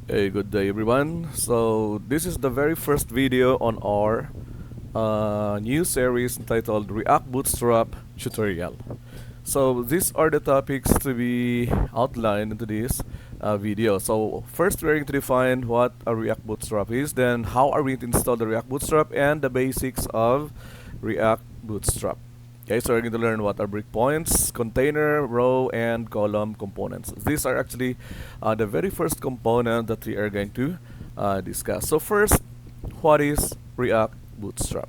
Hey, good day everyone. So this is the very first video on our new series entitled React Bootstrap Tutorial. So these are the topics to be outlined into this video. So first we're going to define what a React Bootstrap is, then how are we to install the React Bootstrap, and the basics of React Bootstrap. Okay, so we're going to learn what are breakpoints, container, row, and column components. These are actually the very first component that we are going to discuss. So first, what is React Bootstrap?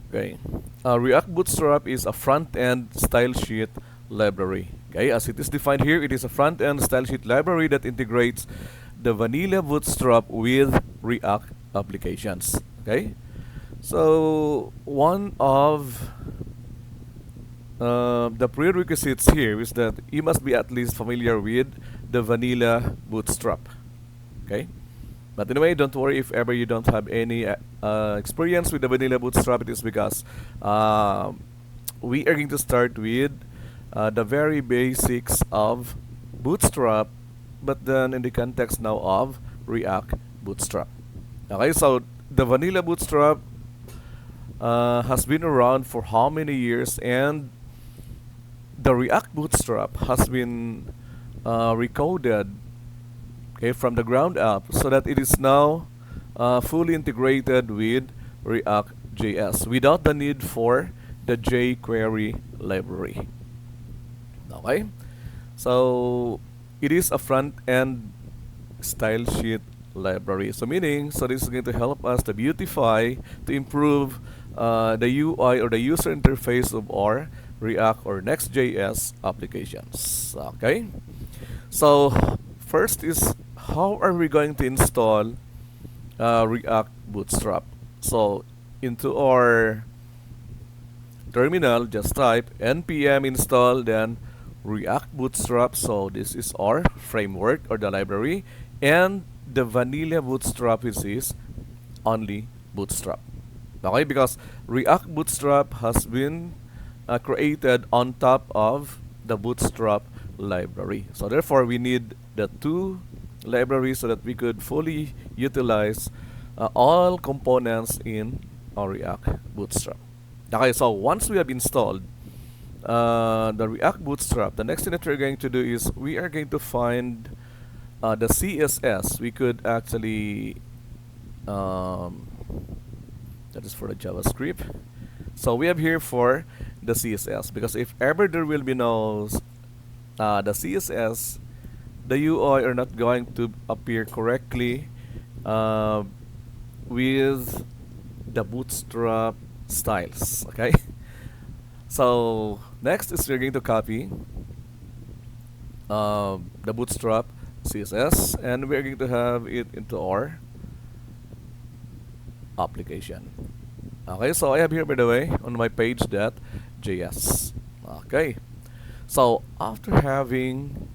Okay, React Bootstrap is a front-end style sheet library. Okay, as it is defined here, it is a front-end style sheet library that integrates the vanilla Bootstrap with React applications. Okay, so one of the prerequisites here is that you must be at least familiar with the vanilla Bootstrap. Okay, but anyway, don't worry if ever you don't have any experience with the vanilla Bootstrap. It is because we are going to start with the very basics of Bootstrap, but then in the context now of React Bootstrap. Okay, so the vanilla Bootstrap has been around for how many years, and the React Bootstrap has been recoded, okay, from the ground up, so that it is now fully integrated with React JS without the need for the jQuery library. Okay, so it is a front-end style sheet library. So meaning, so this is going to help us to beautify, to improve the UI or the user interface of our React or Next.js applications. Okay, so first is, how are we going to install React Bootstrap? So into our terminal, just type npm install, then React Bootstrap. So this is our framework or the library, and the vanilla Bootstrap is only Bootstrap. Okay, because React Bootstrap has been created on top of the Bootstrap library. So therefore, we need the two libraries so that we could fully utilize all components in our React Bootstrap. Okay, so once we have installed the React Bootstrap, the next thing that we're going to do is we are going to find the CSS. We could actually that is for the JavaScript. So we have here for the CSS, because if ever there will be no the CSS, the UI are not going to appear correctly with the Bootstrap styles. Okay, so next is we're going to copy the Bootstrap CSS, and we're going to have it into our application. Okay, so I have here, by the way, on my page.js. Okay, so after having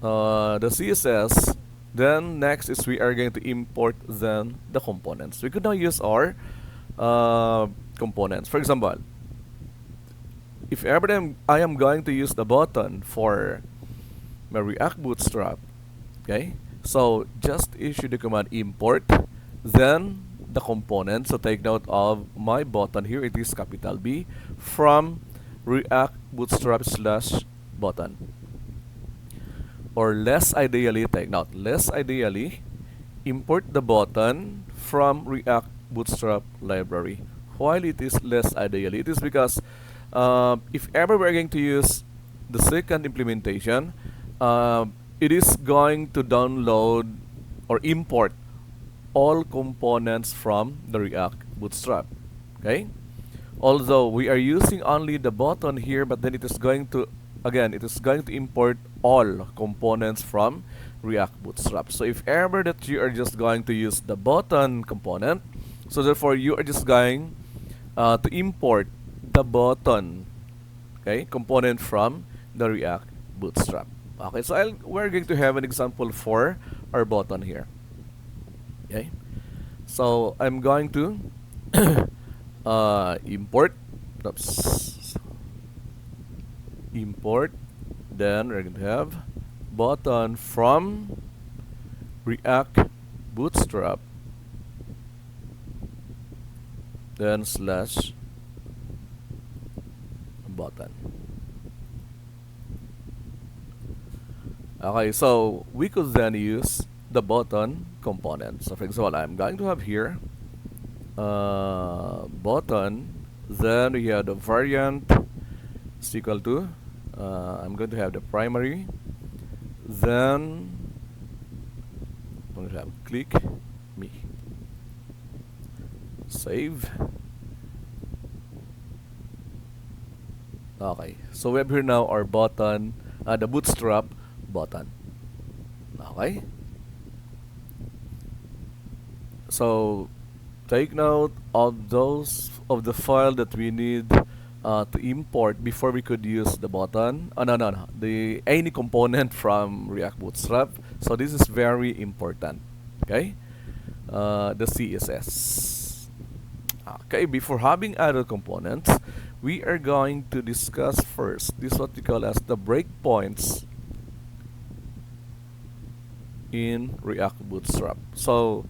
the CSS, then next is we are going to import then the components. We could now use our components. For example, if ever I am going to use the button for my React Bootstrap, okay, so just issue the command import, then the component. So take note of my button here, it is capital B, from React Bootstrap slash button. Or less ideally, take note, less ideally, import the button from React Bootstrap library. While it is less ideally, it is because if ever we're going to use the second implementation, it is going to download or import all components from the React Bootstrap. Okay, although we are using only the button here, but then it is going to, again, it is going to import all components from React Bootstrap. So if ever that you are just going to use the button component, so therefore you are just going to import the button, okay, component from the React Bootstrap. Okay, so we're going to have an example for our button here. Okay, so I'm going to import, oops, import, then we're going to have button from React Bootstrap, then slash button. Okay, so we could then use the button component. So for example, I'm going to have here button, then we have the variant is equal to I'm going to have the primary, then I'm going to have click me, save. Okay, so we have here now our button, the Bootstrap button. Okay, so take note of the file that we need to import before we could use the button. No, the any component from React Bootstrap. So this is very important. Okay, the CSS. Okay, before having other components, we are going to discuss first this what we call as the breakpoints in React Bootstrap. So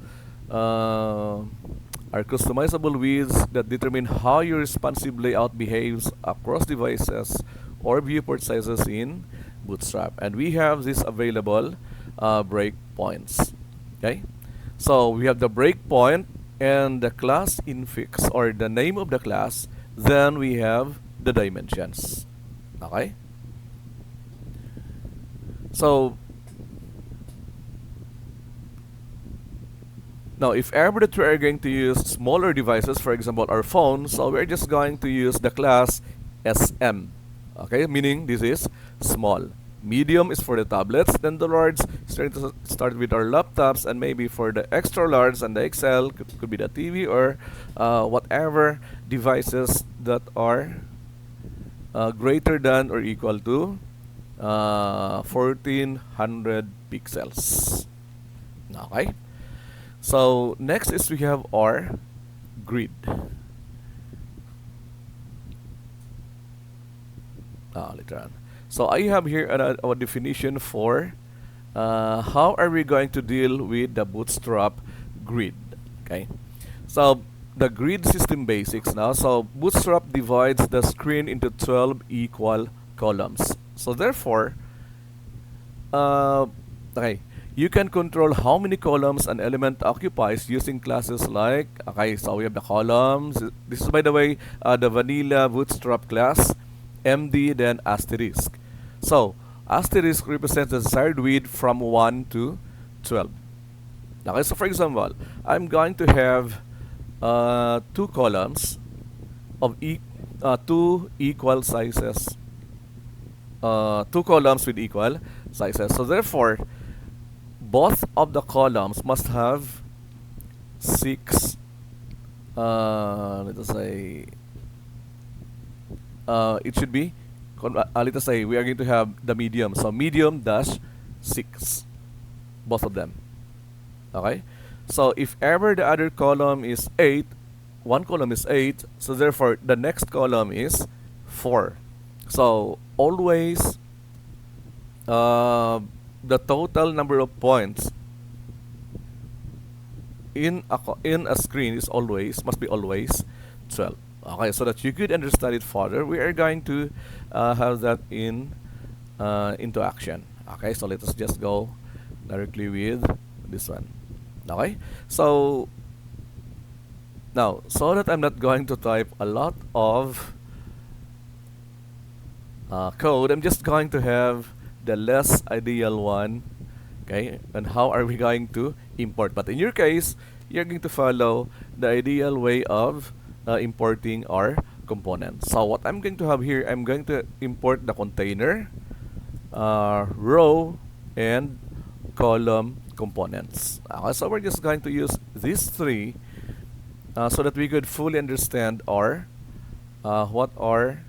are customizable widths that determine how your responsive layout behaves across devices or viewport sizes in Bootstrap. And we have this available breakpoints. Okay, so we have the breakpoint and the class infix or the name of the class. Then we have the dimensions. Okay, so now, if ever that we are going to use smaller devices, for example, our phones, so we're just going to use the class SM. Okay, meaning this is small. Medium is for the tablets, then the large start with our laptops, and maybe for the extra large and the XL could be the TV or whatever devices that are greater than or equal to 1400 pixels. Okay. So next is we have our grid. Later on. So I have here a definition for how are we going to deal with the Bootstrap grid. Okay. So the grid system basics now. So Bootstrap divides the screen into 12 equal columns. So therefore, okay, you can control how many columns an element occupies using classes like, okay, so we have the columns. This is, by the way, the vanilla Bootstrap class, MD, then asterisk. So, asterisk represents the desired width from 1 to 12. Okay, so for example, I'm going to have two columns of two equal sizes. Two columns with equal sizes. So therefore, both of the columns must have 6, let us say, it should be, let us say we are going to have the medium, so medium dash 6, both of them. Okay, so if ever the other column is 8, one column is 8, so therefore the next column is 4. So always the total number of points in a screen is must be always 12. Okay, so that you could understand it further, we are going to have that into action. Okay, so let us just go directly with this one. Okay, so now, so that I'm not going to type a lot of code, I'm just going to have the less ideal one. Okay, and how are we going to import? But in your case, you're going to follow the ideal way of importing our components. So what I'm going to have here, I'm going to import the container, row, and column components. So we're just going to use these three so that we could fully understand our what are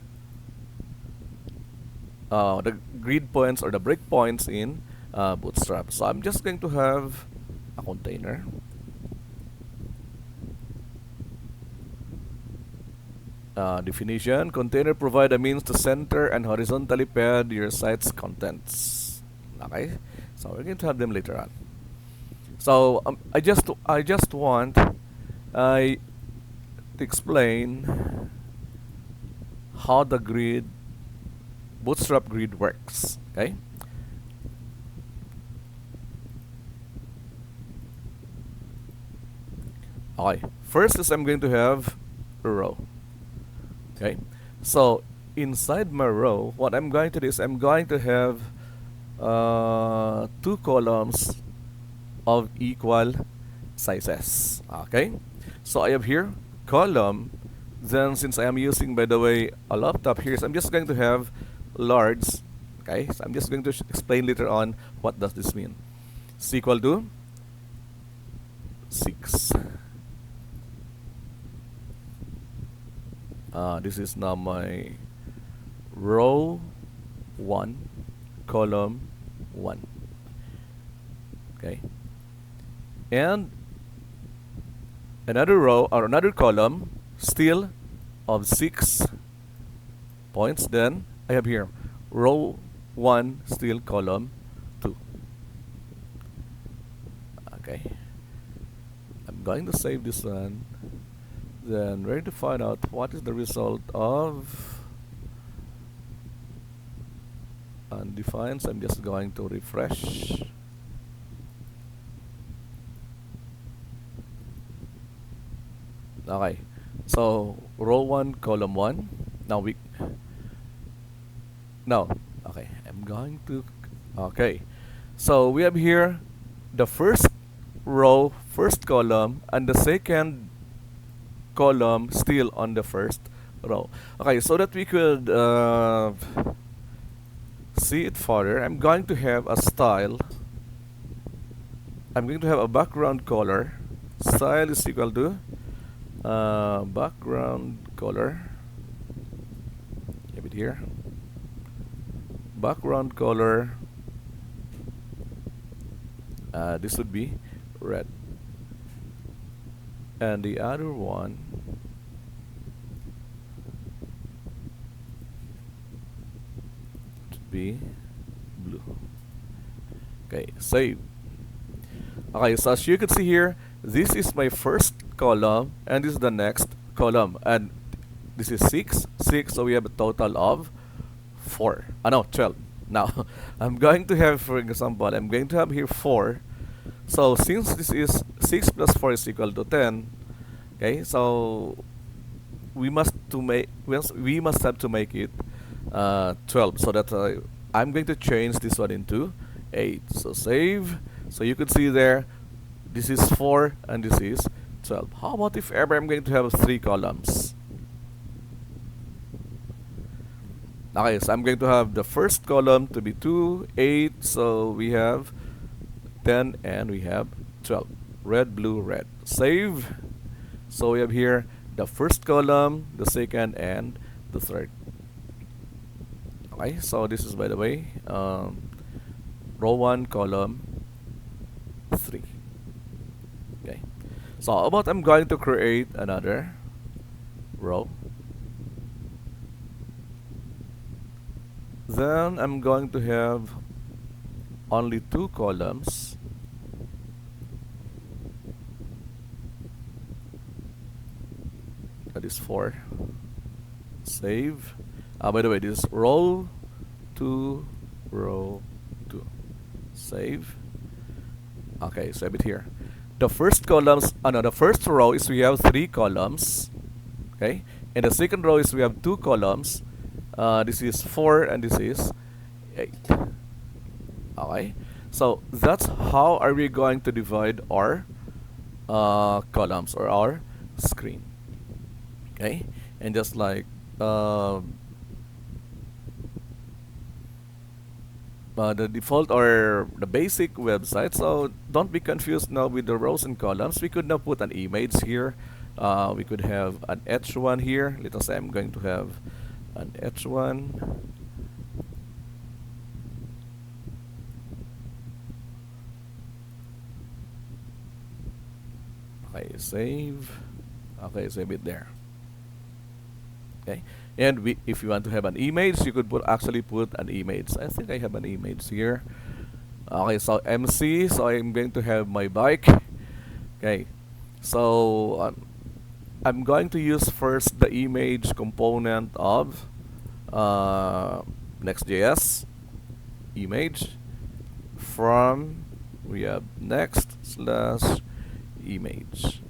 the grid points or the breakpoints in Bootstrap. So I'm just going to have a container. Definition: container provide a means to center and horizontally pad your site's contents. Okay, so we're going to have them later on. So I just want to explain how the grid Bootstrap grid works. Okay. Okay. First is I'm going to have a row. Okay. So inside my row, what I'm going to do is I'm going to have two columns of equal sizes. Okay. So I have here column. Then since I am using, by the way, a laptop here, so I'm just going to have large. Okay. So I'm just going to explain later on what does this mean. It's equal to 6. This is now my row 1, column 1. Okay. And another row or another column still of 6 points. Then I have here row 1 still column 2. Okay. I'm going to save this one. Then we're going to find out what is the result of undefined. So I'm just going to refresh. Okay, so row 1 column 1. Okay, I'm going to okay, so we have here the first row, first column, and the second column still on the first row. Okay, so that we could see it further, I'm going to have a style. I'm going to have a background color. Style is equal to background color. Have it here. Background color. This would be red. And the other one should be blue. Okay, save. Okay, so as you can see here, this is my first column and this is the next column, and this is 6, so we have a total of 4. No, 12. Now I'm going to have, for example, I'm going to have here 4. So since this is 6 plus 4 is equal to 10, okay, so we must have to make it 12. So that I'm going to change this one into 8. So save. So you could see there, this is 4 and this is 12. How about if ever I'm going to have 3 columns? Okay, so I'm going to have the first column to be 2, 8. So we have 10 and we have 12. Red, blue, red. Save. So we have here the first column, the second, and the third. Okay, so this is, by the way, row 1, column 3. Okay, so how about I'm going to create another row. Then I'm going to have only 2 columns. That is 4. Save. By the way, this is row 2, row 2. Save. Okay, save it here. The first columns, the first row is we have 3 columns. Okay, and the second row is we have 2 columns. This is 4 and this is 8. Okay, so that's how are we going to divide our columns or our screen. Okay, and just like the default or the basic website, so don't be confused now with the rows and columns. We could now put an image here. We could have an H1 here. Let us say I'm going to have an H1. Okay, save. Okay, save it there. Okay, and if you want to have an image, you could actually put an image. I think I have an image here. Okay, so MC, so I'm going to have my bike. Okay, so I'm going to use first the image component of Next.js image. From we have next/image.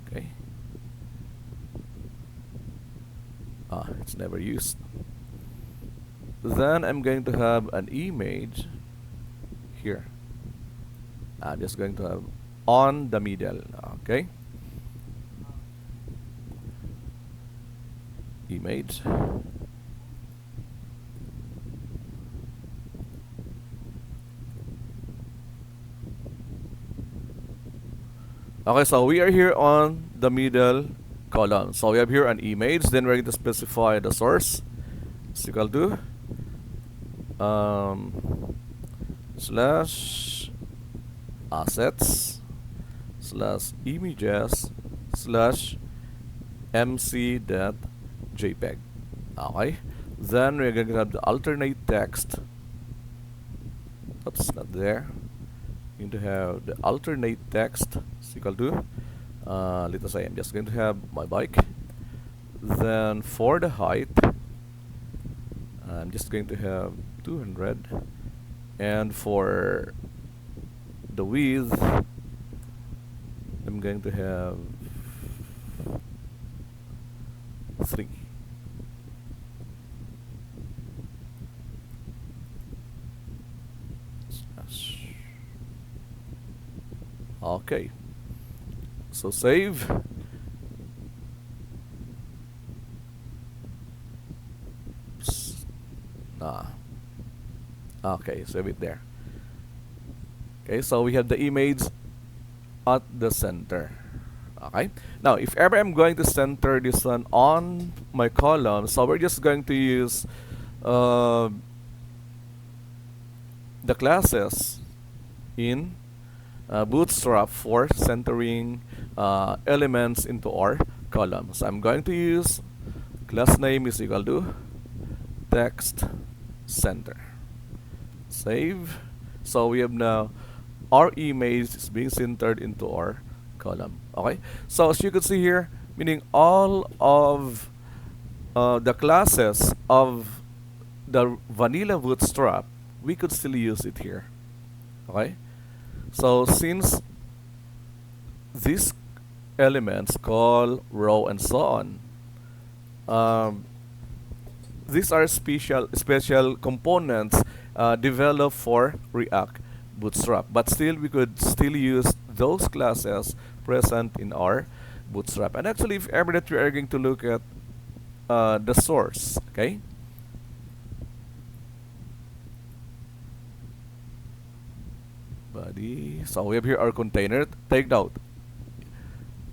Okay. It's never used. Then I'm going to have an image here. I'm just going to have on the middle. Okay. Image. Okay, so we are here on the middle column. So we have here an image, then we're going to specify the source. It's equal to slash assets slash images slash mc.jpg. Okay, then we're going to have the alternate text. Oops, not there. Going to have the alternate text is equal to let us say I'm just going to have my bike. Then for the height, I'm just going to have 200, and for the width, I'm going to have 3. Okay, so save. Okay, save it there. Okay, so we have the image at the center. Okay, now if ever I'm going to center this one on my column, so we're just going to use the classes in Bootstrap for centering elements into our column. So I'm going to use class name is equal to text center. Save. So we have now our image is being centered into our column. Okay. So as you can see here, meaning all of the classes of the vanilla Bootstrap, we could still use it here. Okay. So since these elements call, row, and so on, these are special components developed for React Bootstrap, but still we could still use those classes present in our Bootstrap. And actually, if ever that we are going to look at the source, okay, body. So we have here our container. Take note,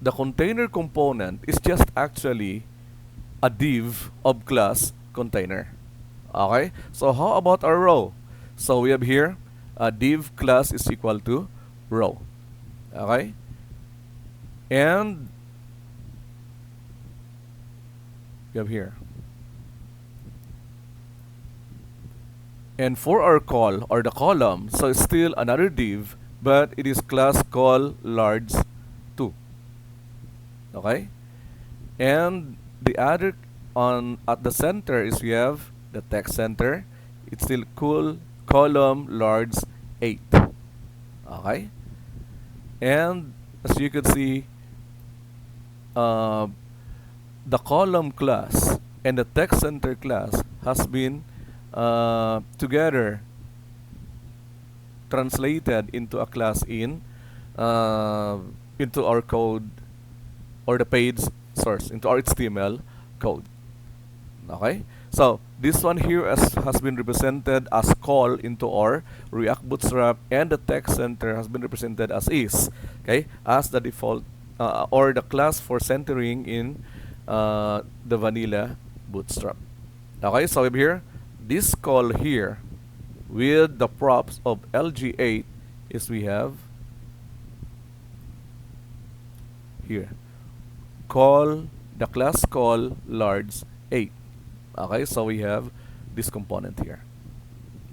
the container component is just actually a div of class container. Okay, so how about our row? So we have here a div class is equal to row. Okay, and we have here, and for our call or the column, so it's still another div, but it is class call large 2. Okay, and the other on at the center is we have the text center. It's still cool column large 8. Okay, and as you can see, the column class and the text center class has been together translated into a class in into our code or the page source, into our HTML code. Okay, so this one here has been represented as call into our React Bootstrap, and the text center has been represented as is, okay, as the default or the class for centering in the vanilla Bootstrap. Okay, so here this call here with the props of LG8 is we have here call the class called large 8. Okay, so we have this component here.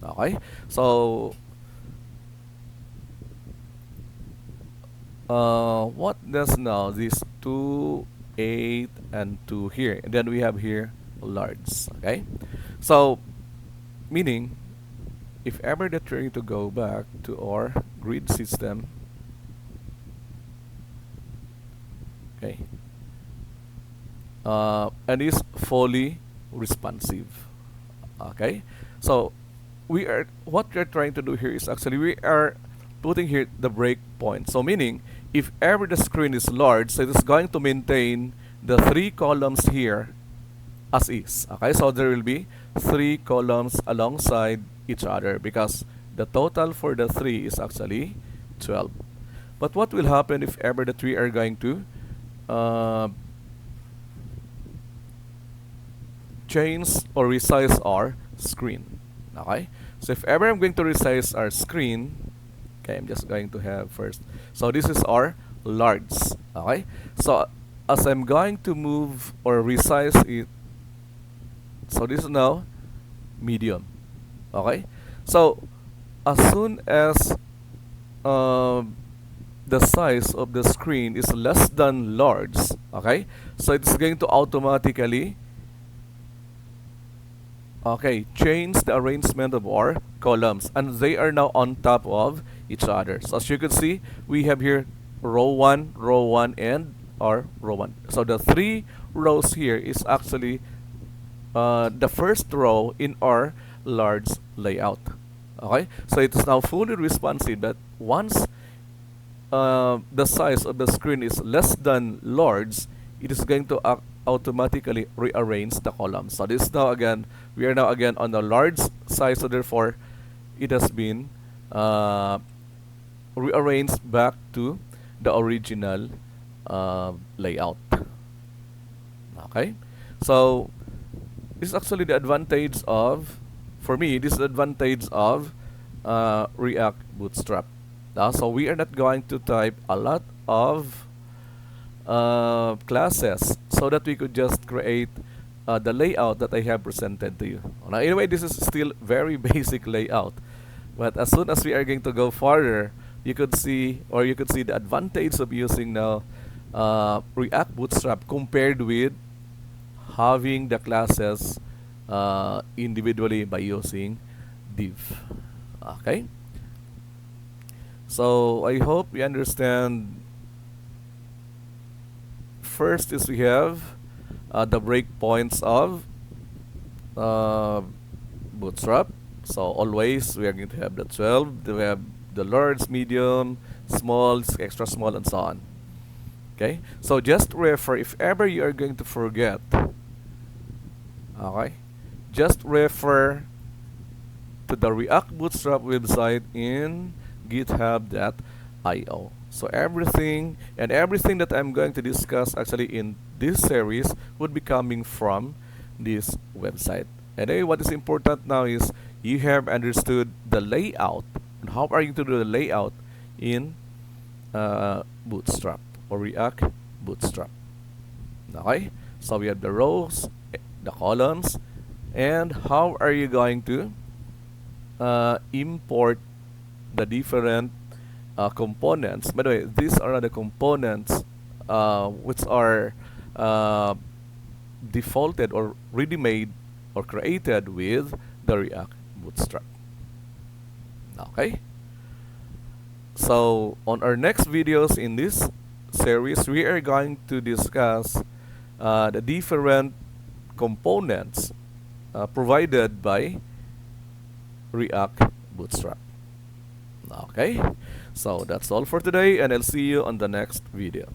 Okay, so what does now this 2, 8, and 2 here, and then we have here large. Okay, so meaning if ever that we're going to go back to our grid system, okay, and is fully responsive. Okay, so what we're trying to do here is actually we are putting here the breakpoint. So meaning if ever the screen is large, so it is going to maintain the 3 columns here as is. Okay, so there will be 3 columns alongside each other because the total for the 3 is actually 12. But what will happen if ever that we are going to change or resize our screen? Okay, so if ever I'm going to resize our screen, okay, I'm just going to have first, so this is our large. Okay, so as I'm going to move or resize it, so this is now medium. Okay, so as soon as the size of the screen is less than large, okay, so it's going to automatically change the arrangement of our columns, and they are now on top of each other. So as you can see, we have here row 1, and our row 1. So the 3 rows here is actually the first row in our large layout. Okay, so it is now fully responsive, but once the size of the screen is less than large, it is going to automatically rearrange the columns. So this now again, we are now again on the large size, so therefore it has been rearranged back to the original layout. Okay, so this is actually the advantage of, for me, this is the advantage of React Bootstrap. So we are not going to type a lot of classes so that we could just create the layout that I have presented to you. Now, anyway, this is still very basic layout, but as soon as we are going to go farther, you could see the advantage of using now React Bootstrap compared with having the classes individually by using div. Okay, so I hope you understand. First is we have the breakpoints of Bootstrap. So always we are going to have the 12, we have the large, medium, small, extra small, and so on. Okay, so just refer if ever you are going to forget. Okay, just refer to the React Bootstrap website in github.io. So everything that I'm going to discuss actually in this series would be coming from this website. And what is important now is you have understood the layout and how are you to do the layout in Bootstrap or React Bootstrap. Okay, so we have the rows, the columns, and how are you going to import the different components. By the way, these are the components which are defaulted or ready-made or created with the React Bootstrap. Okay, so on our next videos in this series, we are going to discuss the different components provided by React Bootstrap. Okay, so that's all for today, and I'll see you on the next video.